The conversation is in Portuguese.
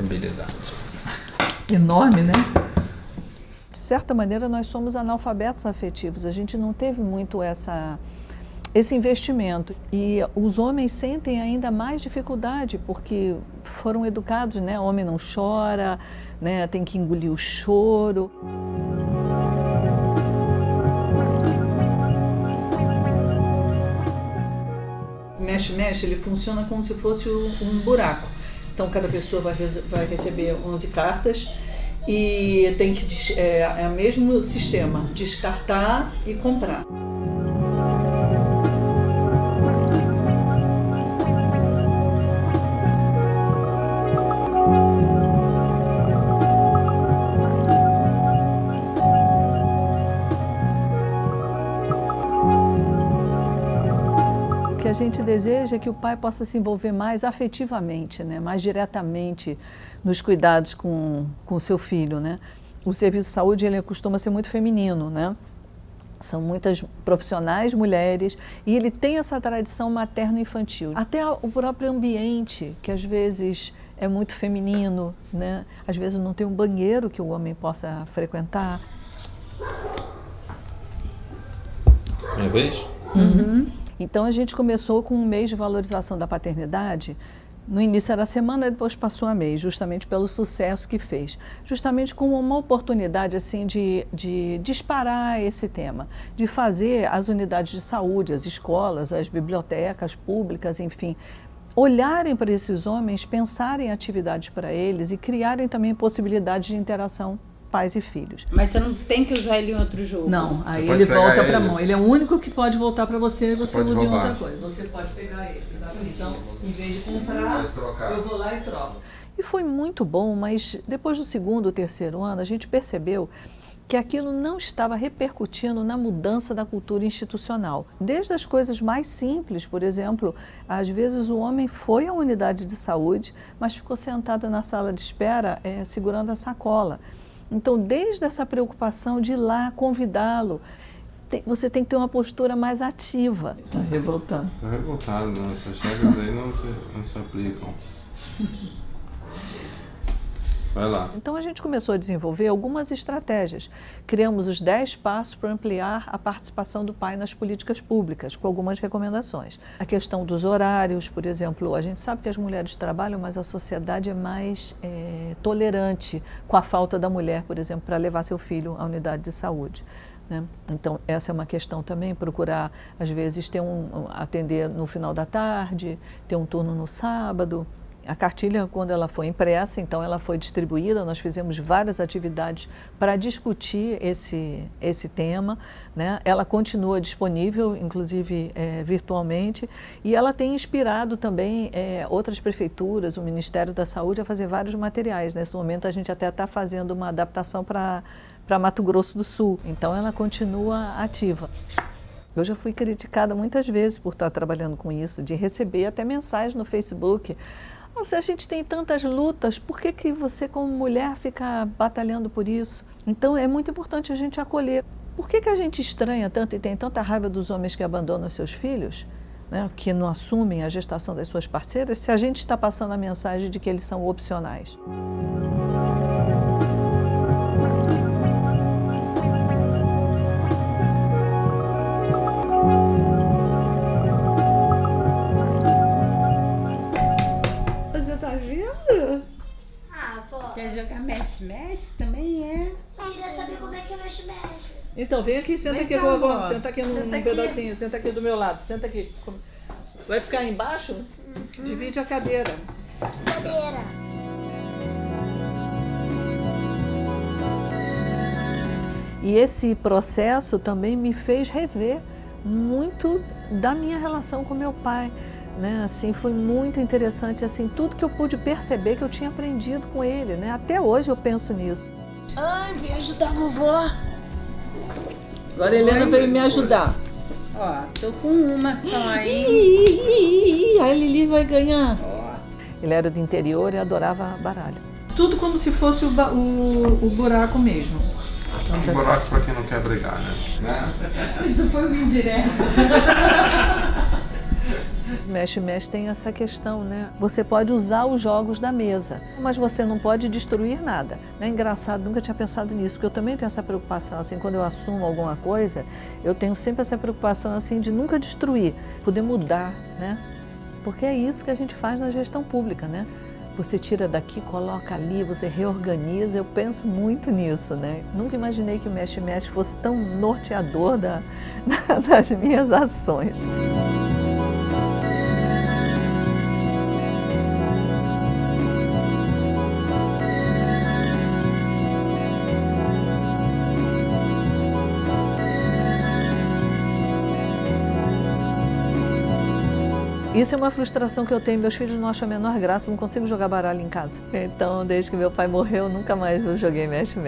habilidade. Enorme, né? De certa maneira, nós somos analfabetos afetivos. A gente não teve muito esse investimento. E os homens sentem ainda mais dificuldade, porque foram educados, né? O homem não chora, né? Tem que engolir o choro. Mexe, ele funciona como se fosse um buraco. Então, cada pessoa vai receber 11 cartas e tem que, é o mesmo sistema, descartar e comprar. O que a gente deseja é que o pai possa se envolver mais afetivamente, né? Mais diretamente nos cuidados com o seu filho, né? O serviço de saúde ele costuma ser muito feminino, né? São muitas profissionais mulheres e ele tem essa tradição materno-infantil. Até o próprio ambiente, que às vezes é muito feminino, né? Às vezes não tem um banheiro que o homem possa frequentar. Minha vez? Uhum. Então a gente começou com um mês de valorização da paternidade. No início era semana, depois passou a mês, justamente pelo sucesso que fez. Justamente como uma oportunidade assim, de disparar esse tema, de fazer as unidades de saúde, as escolas, as bibliotecas públicas, enfim, olharem para esses homens, pensarem em atividades para eles e criarem também possibilidades de interação pais e filhos. Mas você não tem que usar ele em outro jogo? Não, aí ele volta para a mão. Ele é o único que pode voltar para você e você usa em outra coisa. Você pode pegar ele, exatamente. Então, em vez de comprar, eu vou lá e troco. E foi muito bom, mas depois do segundo, terceiro ano, a gente percebeu que aquilo não estava repercutindo na mudança da cultura institucional. Desde as coisas mais simples, por exemplo, às vezes o homem foi à unidade de saúde, mas ficou sentado na sala de espera segurando a sacola. Então, desde essa preocupação de ir lá convidá-lo, você tem que ter uma postura mais ativa. Está revoltando. Está revoltado, não. Essas regras aí não se aplicam. Vai lá. Então, a gente começou a desenvolver algumas estratégias. Criamos os 10 passos para ampliar a participação do pai nas políticas públicas, com algumas recomendações. A questão dos horários, por exemplo, a gente sabe que as mulheres trabalham, mas a sociedade é mais tolerante com a falta da mulher, por exemplo, para levar seu filho à unidade de saúde, né? Então, essa é uma questão também, procurar, às vezes, atender no final da tarde, ter um turno no sábado. A cartilha, quando ela foi impressa, então ela foi distribuída, nós fizemos várias atividades para discutir esse tema, né? Ela continua disponível, inclusive virtualmente, e ela tem inspirado também outras prefeituras, o Ministério da Saúde, a fazer vários materiais. Nesse momento a gente até está fazendo uma adaptação para Mato Grosso do Sul, então ela continua ativa. Eu já fui criticada muitas vezes por estar trabalhando com isso, de receber até mensagens no Facebook. Se a gente tem tantas lutas, por que você como mulher fica batalhando por isso? Então é muito importante a gente acolher. Por que a gente estranha tanto e tem tanta raiva dos homens que abandonam seus filhos, né, que não assumem a gestação das suas parceiras, se a gente está passando a mensagem de que eles são opcionais? Quer jogar mexe-mexe também Eu queria saber como é que mexe-mexe. Então, vem aqui, senta aqui, senta aqui num pedacinho, senta aqui do meu lado, senta aqui. Vai ficar embaixo? Divide a cadeira. Cadeira. E esse processo também me fez rever muito da minha relação com meu pai. Né? Assim, foi muito interessante, assim, tudo que eu pude perceber que eu tinha aprendido com ele, né? Até hoje eu penso nisso. Ai, vem ajudar a vovó. Agora a Helena veio me ajudar. Ó, tô com uma só, hein? A Lili vai ganhar. Ó. Ele era do interior e adorava baralho. Tudo como se fosse o buraco mesmo. Um buraco para quem não quer brigar, né? Isso foi uma indireta. Mexe tem essa questão, né? Você pode usar os jogos da mesa, mas você não pode destruir nada. É engraçado, nunca tinha pensado nisso, porque eu também tenho essa preocupação, assim, quando eu assumo alguma coisa, eu tenho sempre essa preocupação, assim, de nunca destruir, poder mudar, né? Porque é isso que a gente faz na gestão pública, né? Você tira daqui, coloca ali, você reorganiza, eu penso muito nisso, né? Nunca imaginei que o Mexe fosse tão norteador das minhas ações. Isso é uma frustração que eu tenho. Meus filhos não acham a menor graça, não consigo jogar baralho em casa. Então, desde que meu pai morreu, nunca mais eu joguei mexe.